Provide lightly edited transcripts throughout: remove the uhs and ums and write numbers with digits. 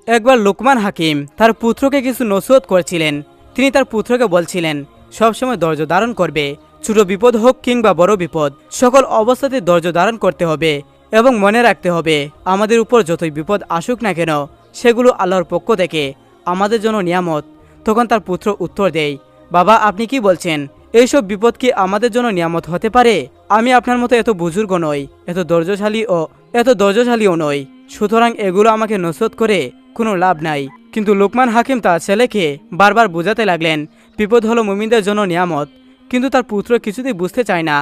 একবার লোকমান হাকিম তার পুত্রকে কিছু নসিহত করেছিলেন। তিনি তার পুত্রকে বলছিলেন, সবসময় ধৈর্য ধারণ করবে। ছোট বিপদ হোক কিংবা বড় বিপদ, সকল অবস্থাতে ধৈর্য ধারণ করতে হবে এবং মনে রাখতে হবে আমাদের উপর যতই বিপদ আসুক না কেন সেগুলো আল্লাহর পক্ষ থেকে আমাদের জন্য নিয়ামত। তখন তার পুত্র উত্তর দেয়, বাবা, আপনি কি বলছেন? এইসব বিপদ কি আমাদের জন্য নিয়ামত হতে পারে? আমি আপনার মতো এত বুজুর্গ নই, এত ধৈর্যশালীও নই, সুতরাং এগুলো আমাকে নসিহত করে কোনো লাভ নাই। কিন্তু লোকমান হাকিম তার ছেলেকে বারবার বোঝাতে লাগলেন, বিপদ হলো মুমিনদের জন্য নিয়ামত। কিন্তু তার পুত্র কিছুতেই বুঝতে চায় না।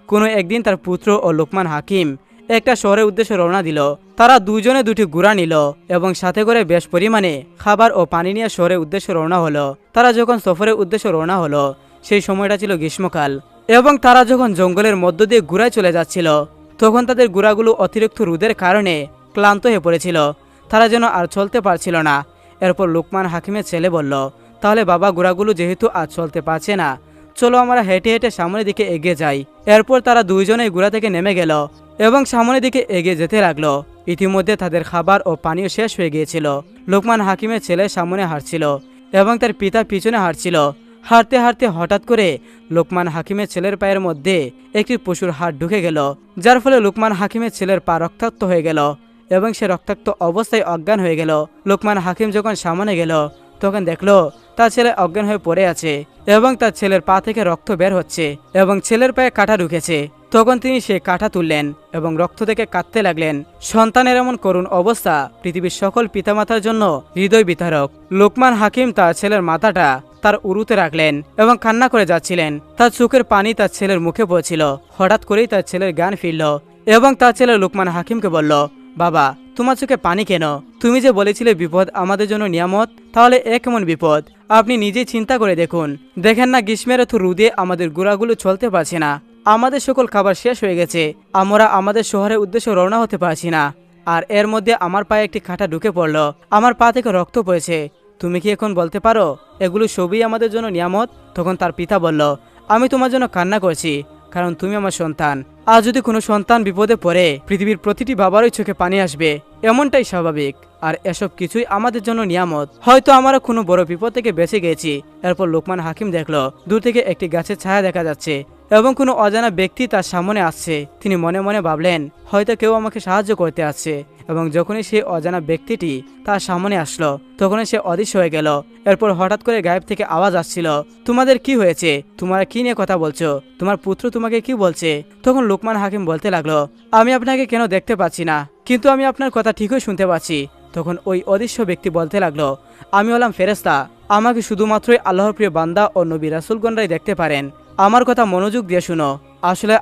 কোনো একদিন তার পুত্র ও লোকমান হাকিম একটা শহরের উদ্দেশ্যে রওনা দিল। তারা দুজনে দুটি ঘোড়া নিল এবং সাথে করে বেশ পরিমাণে খাবার ও পানি নিয়ে শহরের উদ্দেশ্যে রওনা হলো। তারা যখন সফরের উদ্দেশ্যে রওনা হলো সেই সময়টা ছিল গ্রীষ্মকাল এবং তারা যখন জঙ্গলের মধ্য দিয়ে ঘোড়ায় চলে যাচ্ছিল তখন তাদের ঘোড়াগুলো অতিরিক্ত রোদের কারণে ক্লান্ত হয়ে পড়েছিল। তারা যেন আর চলতে পারছিল না। এরপর লোকমান হাকিমের ছেলে বলল, তাহলে বাবা, ঘোড়াগুলো যেহেতু আর চলতে পারছে না, চলো আমরা হেঁটে হেঁটে সামনের দিকে এগিয়ে যাই। এরপর তারা দুইজনেই ঘোড়া থেকে নেমে গেল এবং সামনের দিকে এগিয়ে যেতে লাগলো। ইতিমধ্যে তাদের খাবার ও পানীয় শেষ হয়ে গিয়েছিল। লোকমান হাকিমের ছেলে সামনে হাঁটছিল এবং তার পিতা পিছনে হাঁটছিল। হাঁটতে হাঁটতে হঠাৎ করে লোকমান হাকিমের ছেলের পায়ের মধ্যে একটি পশুর হাড় ঢুকে গেল, যার ফলে লোকমান হাকিমের ছেলের পা রক্তাক্ত হয়ে গেল এবং সে রক্তাক্ত অবস্থায় অজ্ঞান হয়ে গেল। লোকমান হাকিম যখন সামনে গেল তখন দেখলো তার ছেলে অজ্ঞান হয়ে পড়ে আছে এবং তার ছেলের পা থেকে রক্ত বের হচ্ছে এবং ছেলের পায়ে কাঁটা ঢুকেছে। তখন তিনি সেই কাঁটা তুললেন এবং রক্ত থেকে কাঁদতে লাগলেন। সন্তানের এমন করুণ অবস্থা পৃথিবীর সকল পিতামাতার জন্য হৃদয় বিতারক। লোকমান হাকিম তার ছেলের মাথাটা তার উরুতে রাখলেন এবং কান্না করে যাচ্ছিলেন। তার চোখের পানি তার ছেলের মুখে পড়ছিল। হঠাৎ করেই তার ছেলের জ্ঞান ফিরল এবং তার ছেলে লোকমান হাকিমকে বলল, বাবা, তোমার চোখে পানি কেন? তুমি যে বলেছিলে বিপদ আমাদের জন্য নিয়ামত, তাহলে এ কেমন বিপদ? আপনি নিজেই চিন্তা করে দেখুন। দেখেন না, গ্রীষ্মের এত রোদে আমাদের ঘোড়াগুলো চলতে পারছে না, আমাদের সকল খাবার শেষ হয়ে গেছে, আমরা আমাদের শহরের উদ্দেশ্যে রওনা হতে পারছি না। আর এর মধ্যে আমার পায়ে একটি কাঁটা ঢুকে পড়ল, আমার পা থেকে রক্ত পড়েছে। তুমি কি এখন বলতে পারো এগুলো সবই আমাদের জন্য নিয়ামত? তখন তার পিতা বলল, আমি তোমার জন্য কান্না করছি কারণ তুমি আমার সন্তান। আর যদি কোনো সন্তান বিপদে পড়ে পৃথিবীর প্রতিটি বাবারই চোখে পানি আসবে, এমনটাই স্বাভাবিক। আর এসব কিছুই আমাদের জন্য নিয়ামত। হয়তো আমরা কোনো বড় বিপদ থেকে বেঁচে গেছি। এরপর লোকমান হাকিম দেখলো দূর থেকে একটি গাছের ছায়া দেখা যাচ্ছে এবং কোনো অজানা ব্যক্তি তার সামনে আসছে। তিনি মনে মনে ভাবলেন, হয়তো কেউ আমাকে সাহায্য করতে আসছে। এবং যখনই সেই অজানা ব্যক্তিটি তার সামনে আসলো তখনই সে অদৃশ্য হয়ে গেল। এরপর হঠাৎ করে গায়েব থেকে আওয়াজ আসছিল, তোমাদের কি হয়েছে? তোমরা কি নিয়ে কথা বলছো? তোমার পুত্র তোমাকে কি বলছে? তখন লোকমান হাকিম বলতে লাগলো, আমি আপনাকে কেন দেখতে পাচ্ছি না, কিন্তু আমি আপনার কথা ঠিকই শুনতে পাচ্ছি। তখন ওই অদৃশ্য ব্যক্তি বলতে লাগলো, আমি হলাম ফেরেশতা, আমাকে শুধুমাত্রই আল্লাহর প্রিয় বান্দা ও নবী রাসূলগণরাই দেখতে পারেন। আমার কথা মনোযোগ দিয়ে শুনো। আসলে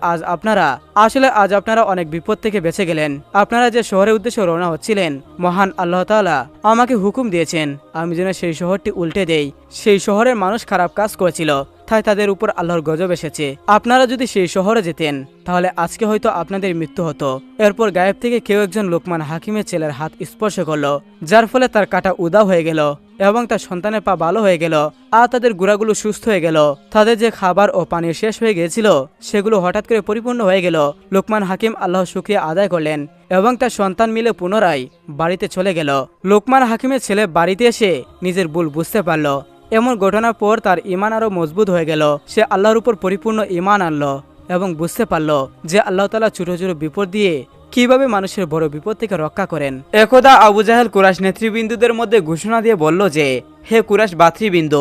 আজ আপনারা অনেক বিপদ থেকে বেঁচে গেলেন। আপনারা যে শহরের উদ্দেশ্যে রওনা হচ্ছিলেন, মহান আল্লাহ তাআলা আমাকে হুকুম দিয়েছেন আমি যেন সেই শহরটি উল্টে দেই। সেই শহরের মানুষ খারাপ কাজ করেছিল, তাই তাদের উপর আল্লাহর গজব এসেছে। আপনারা যদি সেই শহরে যেতেন তাহলে আজকে হয়তো আপনাদের মৃত্যু হতো। এরপর গায়েব থেকে কেউ একজন লোকমান হাকিমের ছেলের হাত স্পর্শ করলো, যার ফলে তার কাঁটা উধাও হয়ে গেল এবং তার সন্তানের পা ভালো হয়ে গেল আর তাদের গুড়াগুলো সুস্থ হয়ে গেল। তাদের যে খাবার ও পানি শেষ হয়ে গিয়েছিল সেগুলো হঠাৎ করে পরিপূর্ণ হয়ে গেল। লোকমান হাকিম আল্লাহর শুকরিয়া আদায় করলেন এবং তার সন্তান মিলে পুনরায় বাড়িতে চলে গেল। লোকমান হাকিমের ছেলে বাড়িতে এসে নিজের ভুল বুঝতে পারল। এমন ঘটনার পর তার ঈমান আরো মজবুত হয়ে গেল। সে আল্লাহর উপর পরিপূর্ণ ঈমান আনলো এবং বুঝতে পারল যে আল্লাহ তাআলা ছোট ছোট বিপদ দিয়ে কিভাবে মানুষের বড় বিপদ থেকে রক্ষা করেন। একদা আবু জাহেল কুরাইশ নেতৃবৃন্দদের মধ্যে ঘোষণা দিয়ে বলল যে, হে কুরাইশ ভাতৃবৃন্দ,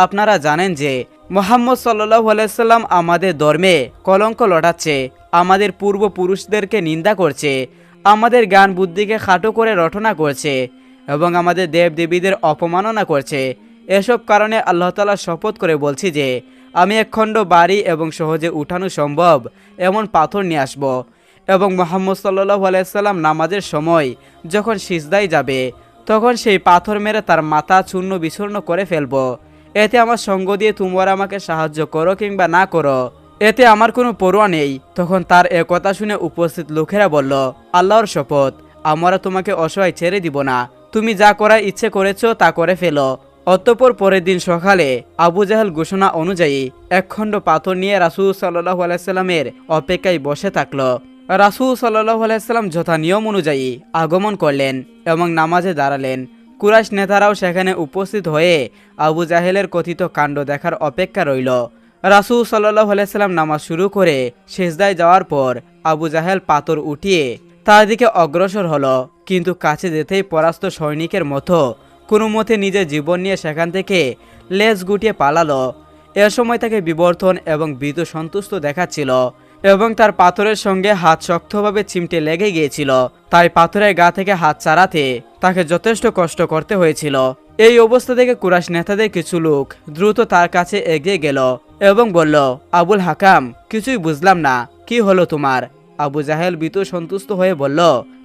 আপনারা জানেন যে মুহাম্মদ সাল্লাল্লাহু আলাইহি সাল্লাম আমাদের ধর্মে কলঙ্ক লটাচ্ছে, আমাদের পূর্বপুরুষদেরকে নিন্দা করছে, আমাদের জ্ঞান বুদ্ধিকে খাটো করে রটনা করছে এবং আমাদের দেবদেবীদের অপমাননা করছে। এসব কারণে আল্লাহ তাআলা শপথ করে বলছি যে আমি একখণ্ড বাড়ি এবং সহজে উঠানো সম্ভব এমন পাথর নিয়ে আসব এবং মুহাম্মদ সাল্লাল্লাহু আলাইহি সাল্লাম নামাজের সময় যখন সিজদায় যাবে তখন সেই পাথর মেরে তার মাথা চূর্ণ বিচূর্ণ করে ফেলব। এতে আমার সঙ্গ দিয়ে তোমরা আমাকে সাহায্য করো কিংবা না করো, এতে আমার কোনো পরোয়া নেই। তখন তার এ কথা শুনে উপস্থিত লোকেরা বলল, আল্লাহর শপথ, আমরা তোমাকে অসহায় ছেড়ে দিব না, তুমি যা করার ইচ্ছে করেছো তা করে ফেলো। অতঃপর পরের দিন সকালে আবু জাহেল ঘোষণা অনুযায়ী একখণ্ড পাথর নিয়ে রাসূল সাল্লাল্লাহু আলাইহি সাল্লামের অপেক্ষায় বসে থাকলো। রাসূল সাল্লাল্লাহু আলাইহি সাল্লাম যথা নিয়ম অনুযায়ী আগমন করলেন এবং নামাজে দাঁড়ালেন। কুরাইশ নেতারাও সেখানে উপস্থিত হয়ে আবু জাহেলের কথিত কাণ্ড দেখার অপেক্ষা রইল। রাসূল সাল্লাল্লাহু আলাইহি সাল্লাম নামাজ শুরু করে সিজদায় যাওয়ার পর আবু জাহেল পাথর উঠিয়ে তার দিকে অগ্রসর হলো, কিন্তু কাছে যেতেই পরাস্ত সৈনিকের মতো কোনো মতে নিজের জীবন নিয়ে সেখান থেকে লেজ গুটিয়ে পালালো। এ সময় তাকে বিবর্তন এবং ভীত সন্তুষ্ট দেখাচ্ছিল এবং তার পাথরের সঙ্গে হাত শক্তভাবে চিমটে লেগে গিয়েছিল, তাই পাথরের গা থেকে হাত ছাড়াতে তাকে যথেষ্ট কষ্ট করতে হয়েছিল। এই অবস্থা থেকে কুরাইশ নেতাদের কিছু লোক দ্রুত তার কাছে এগিয়ে গেল এবং বলল, আবুল হাকাম, কিছুই বুঝলাম না, কি হলো তোমার? আবু জাহেল ভীত সন্তুষ্ট হয়ে বলল,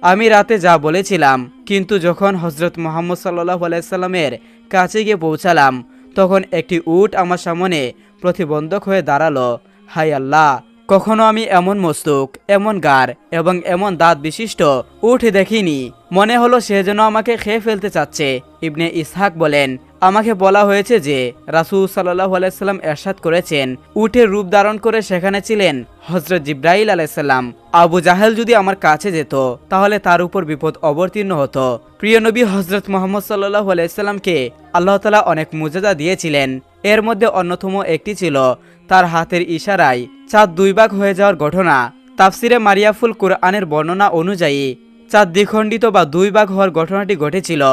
আমি রাতে যা বলেছিলাম, কিন্তু যখন হযরত মুহাম্মদ সাল্লাল্লাহু আলাইহি সাল্লামের কাছে গিয়ে পৌঁছালাম তখন একটি উট আমার সামনে প্রতিবন্ধক হয়ে দাঁড়ালো। হায় আল্লাহ, কখনো আমি এমন মস্তক, এমন গার এবং এমন দাঁত বিশিষ্ট উট দেখিনি। মনে হলো সে যেন আমাকে খেয়ে ফেলতে চাচ্ছে। ইবনে ইসহাক বলেন, আমাকে বলা হয়েছে যে রাসূল সাল্লাল্লাহু আলাইহি সাল্লাম ইরশাদ করেছেন, উটের রূপ ধারণ করে সেখানে ছিলেন হযরত জিবরাইল আলাইহিস সালাম। আবু জাহেল যদি আমার কাছে যেত তাহলে তার উপর বিপদ অবতীর্ণ হতো। প্রিয় নবী হযরত মুহাম্মদ সাল্লাল্লাহু আলাইহি সাল্লামকে আল্লাহ তাআলা অনেক মুজিজা দিয়েছিলেন। এর মধ্যে অন্যতম একটি ছিল তার হাতের ইশারায় চাঁদ দুই ভাগ হয়ে যাওয়ার ঘটনা। তাফসিরে মারিয়াফুল কুরআনের বর্ণনা অনুযায়ী চাঁদ দ্বিখণ্ডিত বা দুই ভাগ হওয়ার ঘটনাটি ঘটেছিল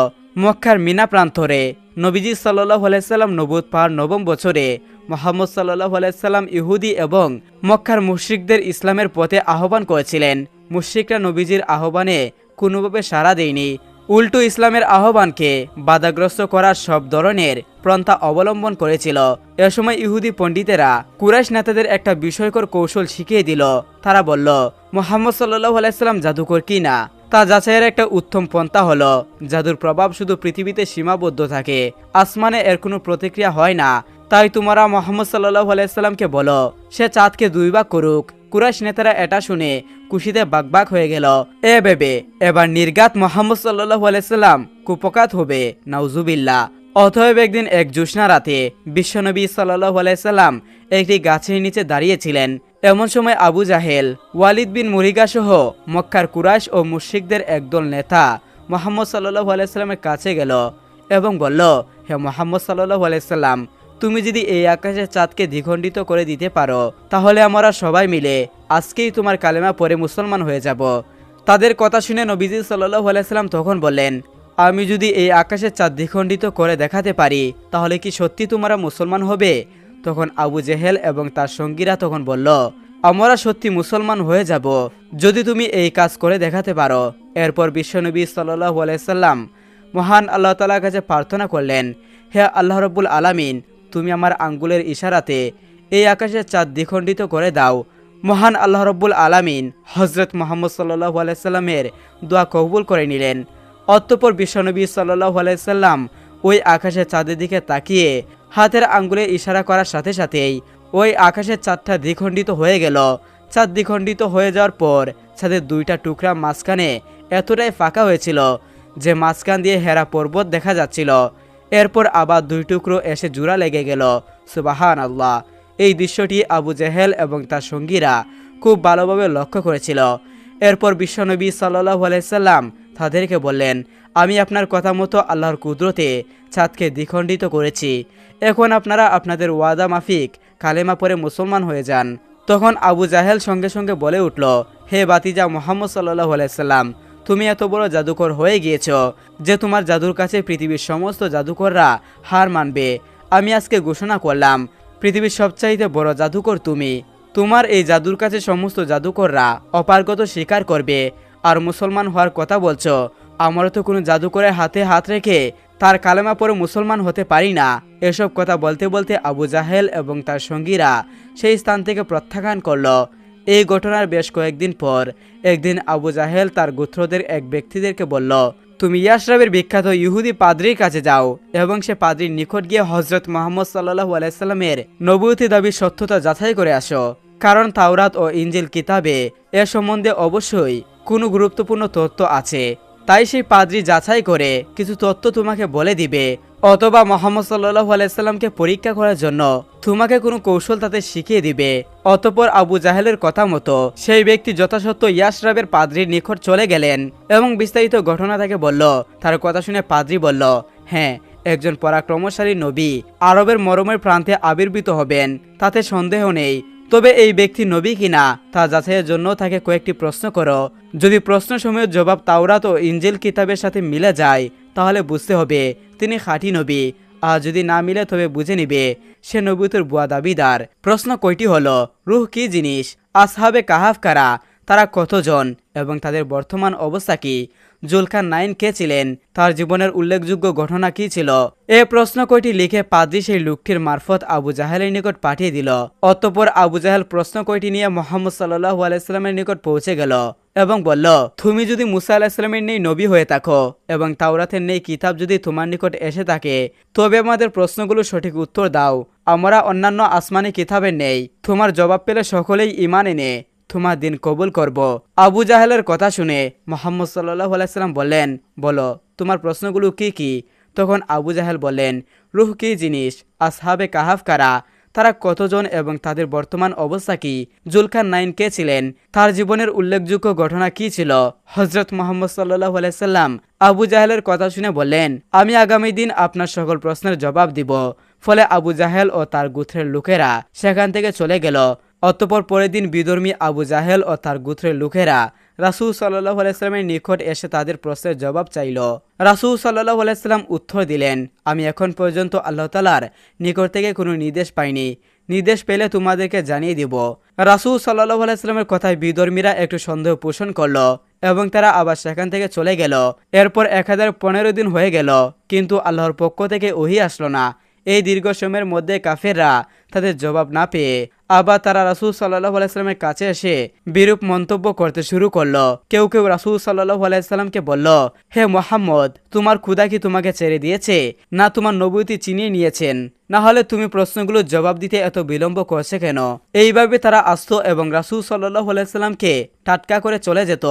মক্কার মিনা প্রান্তরে। নবীজি সাল্লাল্লাহু আলাইহি সাল্লাম নবুয়ত পাওয়ার ৯ম বছরে মুহাম্মদ সাল্লাল্লাহু আলাইহি সাল্লাম ইহুদি এবং মক্কার মুশরিকদের ইসলামের পথে আহ্বান করেছিলেন। মুশরিকরা নবীজির আহ্বানে কোনোভাবে সাড়া দেয়নি, উল্টো ইসলামের আহ্বানকে বাধাগ্রস্ত করার সব ধরনের পন্থা অবলম্বন করেছিল। এ সময় ইহুদি পণ্ডিতেরা কুরাইশ নেতাদের একটা বিস্ময়কর কৌশল শিখিয়ে দিল। তারা বলল, মুহাম্মদ সাল্লাল্লাহু আলাইহি সাল্লাম জাদুকর কি না তা যাচাইয়ের একটা উত্তম পন্থা হলো জাদুর প্রভাব শুধু পৃথিবীতে সীমাবদ্ধ থাকে, আসমানে এর কোনো প্রতিক্রিয়া হয় না। তাই তোমরা মুহাম্মদ সাল্লাল্লাহু আলাইহি সাল্লামকে বলো সে চাঁদকে দুই ভাগ করুক। কুরাইশ নেতারা এটা শুনে খুশিতে বাকবাক হয়ে গেল। এ ভেবে এবার নির্ঘাত মুহাম্মদ সাল্লাল্লাহু আলাইহি সাল্লাম কুপকাত হবে, নাউজুবিল্লাহ। অতএব একদিন এক জ্যোৎস্না রাতে বিশ্বনবী সাল্লাল্লাহু আলাইহি সাল্লাম একটি গাছের নিচে দাঁড়িয়েছিলেন। এমন সময় আবু জাহেল, ওয়ালিদ বিন মুরিগা সহ মক্কার কুরাইশ ও মুশরিকদের একদল নেতা মুহাম্মদ সাল্লাল্লাহু আলাইহি সাল্লামের কাছে গেল এবং বলল, হে মুহাম্মদ সাল্লাল্লাহু আলাইহি সাল্লাম, তুমি যদি এই আকাশের চাঁদকে দ্বিখণ্ডিত করে দিতে পারো তাহলে আমরা সবাই মিলে আজকেই তোমার কালেমা পড়ে মুসলমান হয়ে যাব। তাদের কথা শুনে নবীজি সাল্লাল্লাহু আলাইহি সাল্লাম তখন বললেন, আমি যদি এই আকাশের চাঁদ দ্বিখণ্ডিত করে দেখাতে পারি তাহলে কি সত্যি তোমরা মুসলমান হবে? তখন আবু জেহেল এবং তার সঙ্গীরা তখন বলল, আমরা সত্যি মুসলমান হয়ে যাব যদি তুমি এই কাজ করে দেখাতে পারো। এরপর বিশ্বনবী সাল্লাল্লাহু আলাইহি সাল্লাম মহান আল্লাহ তাআলার কাছে প্রার্থনা করলেন, হে আল্লাহ রাব্বুল আলামিন, তুমি আমার আঙ্গুলের ইশারাতে এই আকাশের চাঁদ দ্বিখণ্ডিত করে দাও। মহান আল্লাহ রাব্বুল আলামিন হযরত মুহাম্মদ সাল্লাল্লাহু আলাইহি সাল্লামের দোয়া কবুল করে নিলেন। অতঃপর বিশ্বনবী সাল্লাল্লাহু আলাইহি সাল্লাম ওই আকাশের চাঁদের দিকে তাকিয়ে হাতের আঙ্গুলে ইশারা করার সাথে সাথেই ওই আকাশের চাঁদটা দ্বিখণ্ডিত হয়ে গেল। চাঁদ দ্বিখণ্ডিত হয়ে যাওয়ার পর চাঁদের দুইটা টুকরা মাঝখানে এতটাই ফাঁকা হয়েছিল যে মাঝখান দিয়ে হেরা পর্বত দেখা যাচ্ছিল। এরপর আবার দুই টুকরো এসে জোড়া লেগে গেল। সুবহানাল্লাহ। এই দৃশ্যটি আবু জেহেল এবং তার সঙ্গীরা খুব ভালোভাবে লক্ষ্য করেছিল। এরপর বিশ্বনবী সাল্লাল্লাহু আলাইহি সাল্লাম তাদেরকে বললেন, আমি আপনার কথা মতো আল্লাহর কুদরতে চাঁদকে দ্বিখণ্ডিত করেছি। এখন আপনারা আপনাদের ওয়াদা মাফিক কালেমা পড়ে মুসলমান হয়ে যান। তখন আবু জাহেল সঙ্গে সঙ্গে বলে উঠল, হে বাতিজা মুহাম্মদ সাল্লাল্লাহু আলাইহি সাল্লাম, তুমি এত বড় জাদুকর হয়ে গিয়েছ যে তোমার জাদুর কাছে পৃথিবীর সমস্ত জাদুকররা হার মানবে। আমি আজকে ঘোষণা করলাম পৃথিবীর সবচাইতে বড় জাদুকর তুমি। তোমার এই জাদুর কাছে সমস্ত জাদুকররা অপারগতা স্বীকার করবে। আর মুসলমান হওয়ার কথা বলছো, আমরা তো কোনো জাদুকরের হাতে হাত রেখে তার কালেমা পড়ে মুসলমান হতে পারি না। এসব কথা বলতে বলতে আবু জাহেল এবং তার সঙ্গীরা সেই স্থান থেকে প্রত্যাখ্যান করল। এই ঘটনার বেশ কয়েকদিন পর একদিন আবু জাহেল তার গোত্রদের এক ব্যক্তিদেরকে বলল, তুমি ইয়াসরাবের বিখ্যাত ইহুদি পাদ্রীর কাছে যাও এবং সে পাদ্রীর নিকট গিয়ে হযরত মুহাম্মদ সাল্লাল্লাহু আলাইহি সাল্লামের নবুয়তি দাবির সত্যতা যাচাই করে আসো। কারণ তাওরাত ও ইনজিল কিতাবে এ সম্বন্ধে অবশ্যই কোনো গুরুত্বপূর্ণ তথ্য আছে। তাই সেই পাদ্রী যাচাই করে কিছু তথ্য তোমাকে বলে দিবে, অথবা মুহাম্মদ সাল্লাল্লাহু আলাইহি সাল্লামকে পরীক্ষা করার জন্য তোমাকে কোনো কৌশল তাতে শিখিয়ে দিবে। অতঃপর আবু জাহেলের কথা মতো সেই ব্যক্তি যথাসত্য ইয়াসরাবের পাদ্রীর নিকট চলে গেলেন এবং বিস্তারিত ঘটনা তাকে বলল। তার কথা শুনে পাদ্রী বলল, হ্যাঁ, একজন পরাক্রমশালী নবী আরবের মরমের প্রান্তে আবির্ভূত হবেন, তাতে সন্দেহ নেই। তবে এই ব্যক্তি নবী কিনা তা যাচাইয়ের জন্য তাকে কয়েকটি প্রশ্ন করো। যদি প্রশ্নসমূহের জবাব তাওরাত ও ইনজিল কিতাবের সাথে মিলে যায় তাহলে বুঝতে হবে তিনি খাঁটি নবী, আর যদি না মিলে তবে বুঝে নিবে সে নবুয়তের ভুয়া দাবিদার। প্রশ্ন কয়টি হলো, রূহ কি জিনিস, আসহাবে কাহাফ কারা, তারা কতজন এবং তাদের বর্তমান অবস্থা কি, জুলকারনাইন কে ছিলেন, তার জীবনের উল্লেখযোগ্য ঘটনা কি ছিল। এ প্রশ্ন কয়টি লিখে পাদ্রী সেই লোকটির মারফত আবু জাহেলের নিকট পাঠিয়ে দিল। অতঃপর আবু জাহেল প্রশ্ন কয়টি নিয়ে মুহাম্মদ সাল্লাল্লাহু আলাইহি সাল্লামের নিকট পৌঁছে গেল এবং বলল, তুমি যদি মুসা আলাইহিস সালামের নেই নবী হয়ে থাকো এবং তাওরাতের নেই কিতাব যদি তোমার নিকট এসে থাকে, তবে আমাদের প্রশ্নগুলো সঠিক উত্তর দাও। আমরা অন্যান্য আসমানি কিতাবের নেই, তোমার জবাব পেলে সকলেই ঈমান এনে তোমার দিন কবুল করব। আবু জাহেলের কথা শুনে মুহাম্মদ সাল্লাল্লাহু আলাইহি সাল্লাম বললেন, বলো তোমার প্রশ্নগুলো কি কি। তখন আবু জাহেল বললেন, রূহ কি জিনিস, আসহাবে কাহাফ কারা, তারা কতজন এবং তাদের বর্তমান অবস্থা কি, জুলকারনাইন কে ছিলেন, তার জীবনের উল্লেখযোগ্য ঘটনা কি ছিল। হযরত মুহাম্মদ সাল্লাল্লাহু আলাইহি সাল্লাম আবু জাহেলের কথা শুনে বললেন, আমি আগামী দিন আপনার সকল প্রশ্নের জবাব দিব। ফলে আবু জাহেল ও তার গোত্রের লোকেরা সেখান থেকে চলে গেল। অতঃপর পরের দিন বিধর্মী আবু জাহেল ও তার গোত্রের লোকেরা রাসূল সাল্লাল্লাহু আলাইহি সাল্লামের নিকট এসে তাদের প্রশ্নের জবাব চাইল। রাসূল সাল্লাল্লাহু আলাইহি সাল্লাম উত্তর দিলেন, আমি এখন পর্যন্ত আল্লাহ তাআলার নিকট থেকে কোনো নির্দেশ পাইনি, নির্দেশ পেলে তোমাদেরকে জানিয়ে দিব। রাসূল সাল্লাল্লাহু আলাইহি সাল্লামের কথায় বিধর্মীরা একটু সন্দেহ পোষণ করলো এবং তারা আবার সেখান থেকে চলে গেল। এরপর 1015 দিন হয়ে গেল, কিন্তু আল্লাহর পক্ষ থেকে ওহী আসলো না। এই দীর্ঘ সময়ের মধ্যে কাফেররা তাদের জবাব না পেয়ে আবার তারা রাসূল সাল্লাল্লাহু আলাইহি সাল্লামের কাছে এসে বিরূপ মন্তব্য করতে শুরু করলো। কেউ কেউ রাসূল সাল্লাল্লাহু আলাইহি সাল্লামকে বলল, হে মুহাম্মদ, তোমার খোদা কি তোমাকে ছেড়ে দিয়েছে, না তোমার নবুয়তি চিনিয়ে নিয়েছেন, না হলে তুমি প্রশ্নগুলোর জবাব দিতে এত বিলম্ব করছে কেন। এইভাবে তারা আসতো এবং রাসূল সাল্লাল্লাহু আলাইহি সাল্লামকে টাটকা করে চলে যেত।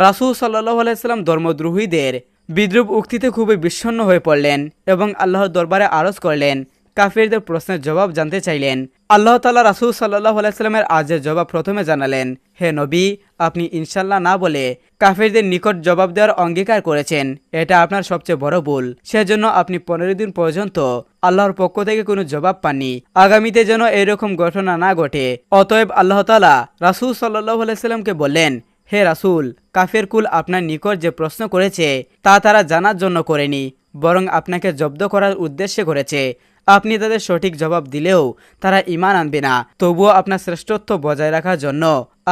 রাসূল সাল্লাল্লাহু আলাইহি সাল্লাম ধর্মদ্রোহীদের বিদ্রুপ উক্তিতে খুবই বিষণ্ণ হয়ে পড়লেন এবং আল্লাহর দরবারে আরজ করলেন, কাফিরদের প্রশ্নের জবাব জানতে চাইলেন। আল্লাহ তাআলা রাসূল সাল্লাল্লাহু আলাইহি সাল্লামের আজের জবাব প্রথমে জানালেন, হে নবী, আপনি ইনশাআল্লাহ না বলে কাফিরদের নিকট জবাব দেওয়ার অঙ্গীকার করেছেন, এটা আপনার সবচেয়ে বড় ভুল। সেজন্য আপনি 15 দিন পর্যন্ত আল্লাহর পক্ষ থেকে কোনো জবাব পাননি। আগামীতে যেন এরকম ঘটনা না ঘটে। অতএব আল্লাহ তাআলা রাসূল সাল্লাল্লাহু আলাইহি সাল্লামকে বললেন, হে রাসূল, কাফের কুল আপনার নিকট যে প্রশ্ন করেছে তা তারা জানার জন্য করেনি, বরং আপনাকে জব্দ করার উদ্দেশ্যে করেছে। আপনি তাদের সঠিক জবাব দিলেও তারা ঈমান আনবে না। তবুও আপনার শ্রেষ্ঠত্ব বজায় রাখার জন্য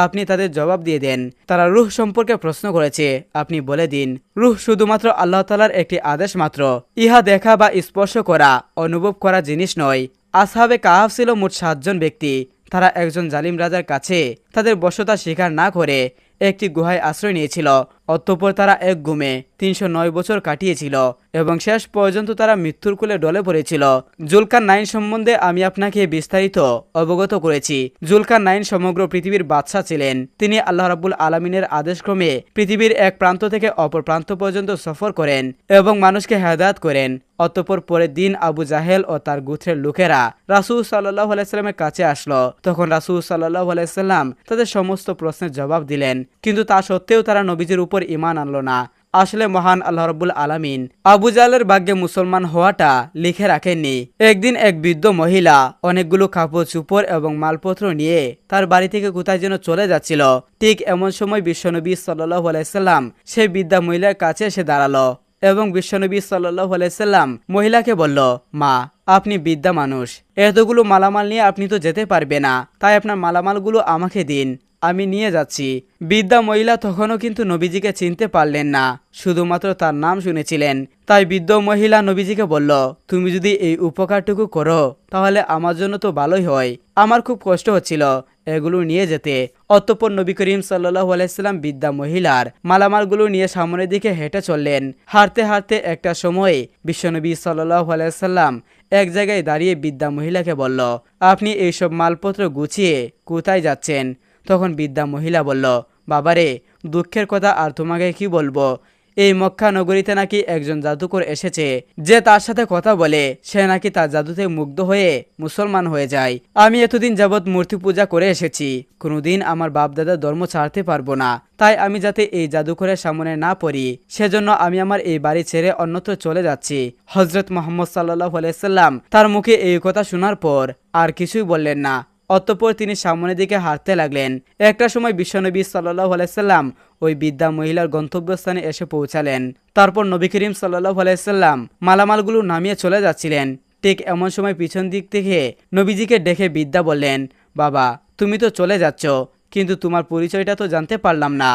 আপনি তাদের জবাব দিয়ে দেন। তারা রূহ সম্পর্কে প্রশ্ন করেছে, আপনি বলে দিন, রূহ শুধুমাত্র আল্লাহ তাআলার একটি আদেশ মাত্র। ইহা দেখা বা স্পর্শ করা, অনুভব করা জিনিস নয়। আসহাবে কাহাফ ছিল মোট 7 জন ব্যক্তি। তারা একজন জালিম রাজার কাছে তাদের বশ্যতা স্বীকার না করে একটি গুহায় আশ্রয় নিয়েছিল। অতঃপর তারা এক গুমে 309 বছর কাটিয়েছিল এবং শেষ পর্যন্ত তারা মৃত্যুর কোলে ডলে পড়েছিল। জুলকারনাইন সম্বন্ধে আমি আপনাকে বিস্তারিত অবগত করেছি। জুলকারনাইন সমগ্র পৃথিবীর বাদশা ছিলেন। তিনি আল্লাহ রাব্বুল আলামিনের আদেশক্রমে পৃথিবীর এক প্রান্ত থেকে অপর প্রান্ত পর্যন্ত সফর করেন এবং মানুষকে হেদায়েত করেন। অতঃপর পরের দিন আবু জাহেল ও তার গোত্রের লোকেরা রাসূল সাল্লাল্লাহু আলাইহি সাল্লামের কাছে আসলো। তখন রাসূল সাল্লাল্লাহু আলাইহি সাল্লাম তাদের সমস্ত প্রশ্নের জবাব দিলেন, কিন্তু তা সত্ত্বেও তারা নবীজির উপর ঈমান আনলো না। আসলে মহান আল্লাহ রাব্বুল আলামিন আবু জাহেলের ভাগ্যে মুসলমান হওয়াটা লিখে রাখেননি। একদিন এক বৃদ্ধ মহিলা অনেকগুলো কাপড় চোপড় এবং মালপত্র নিয়ে তার বাড়ি থেকে কোথায় যেন চলে যাচ্ছিল। ঠিক এমন সময় বিশ্বনবী সাল্লাল্লাহু আলাইহি সাল্লাম সেই বৃদ্ধা মহিলার কাছে এসে দাঁড়ালো এবং বিশ্বনবী সাল্লাল্লাহু আলাইহি সাল্লাম মহিলাকে বলল, মা, আপনি বৃদ্ধা মানুষ, এতগুলো মালামাল নিয়ে আপনি তো যেতে পারবে না, তাই আপনার মালামালগুলো আমাকে দিন, আমি নিয়ে যাচ্ছি। বৃদ্ধা মহিলা তখনও কিন্তু নবীজিকে চিনতে পারলেন না, শুধুমাত্র তার নাম শুনেছিলেন। তাই বৃদ্ধ মহিলা নবীজিকে বলল, তুমি যদি এই উপকারটুকু করো তাহলে আমার জন্য তো ভালোই হয়, আমার খুব কষ্ট হচ্ছিল এগুলো নিয়ে যেতে। অতঃপর নবী করিম সাল্লাল্লাহু আলাইহি সাল্লাম বৃদ্ধা মহিলার মালামালগুলো নিয়ে সামনের দিকে হেঁটে চললেন। হাঁটতে হাঁটতে একটা সময়ে বিশ্বনবী সাল্লাল্লাহু আলাইহি সাল্লাম এক জায়গায় দাঁড়িয়ে বৃদ্ধা মহিলাকে বলল, আপনি এইসব মালপত্র গুছিয়ে কোথায় যাচ্ছেন? তখন বৃদ্ধা মহিলা বলল, বাবারে, দুঃখের কথা আর তোমাকে কি বলবো, এই মক্কা নগরীতে নাকি একজন জাদুকর এসেছে, যে তার সাথে কথা বলে সে নাকি তার জাদুতে মুগ্ধ হয়ে মুসলমান হয়ে যায়। আমি এতদিন যাবৎ মূর্তি পূজা করে এসেছি, কোনোদিন আমার বাপদাদার ধর্ম ছাড়তে পারবো না। তাই আমি যাতে এই জাদুকরের সামনে না পড়ি, সেজন্য আমি আমার এই বাড়ি ছেড়ে অন্যত্র চলে যাচ্ছি। হযরত মুহাম্মদ সাল্লাল্লাহু আলাইহি সাল্লাম তার মুখে এই কথা শোনার পর আর কিছুই বললেন না। অতঃপর তিনি সামনের দিকে হাঁটতে লাগলেন। একটা সময় বিশ্বনবী সাল্লাল্লাহু আলাইহি সাল্লাম ওই বৃদ্ধা মহিলার গন্তব্যস্থানে এসে পৌঁছালেন। তারপর নবী করিম সাল্লাল্লাহু আলাইহি সাল্লাম মালামালগুলো নামিয়ে চলে যাচ্ছিলেন। ঠিক এমন সময় পিছন দিক থেকে নবীজিকে ডেকে বৃদ্ধা বললেন, বাবা তুমি তো চলে যাচ্ছ, কিন্তু তোমার পরিচয়টা তো জানতে পারলাম না,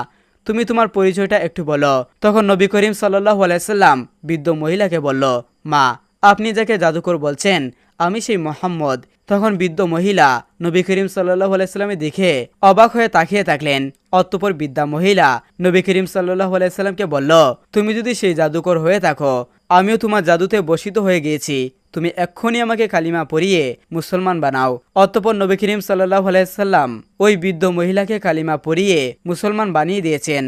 তুমি তোমার পরিচয়টা একটু বলো। তখন নবী করিম সাল্লাল্লাহু আলাইহি সাল্লাম বৃদ্ধ মহিলাকে বলল, মা আপনি যাকে জাদুকর বলছেন আমি সেই মোহাম্মদ। তখন বৃদ্ধ মহিলা নবী করিম সাল্লাল্লাহু আলাইহি সাল্লামের দিকে অবাক হয়ে তাকিয়ে থাকলেন। অতঃপর বৃদ্ধা মহিলা নবী করিম সাল্লাল্লাহু আলাইহি সাল্লামকে বলল, তুমি যদি সেই জাদুকর হয়ে থাকো, আমিও তোমার জাদুতে বশিত হয়ে গিয়েছি, তুমি এক্ষুনি আমাকে কালিমা পড়িয়ে মুসলমান বানাও। অতঃপর নবী করিম সাল্লাল্লাহু আলাইহি সাল্লাম ওই বৃদ্ধ মহিলাকে কালিমা পড়িয়ে মুসলমান বানিয়ে দিয়েছেন।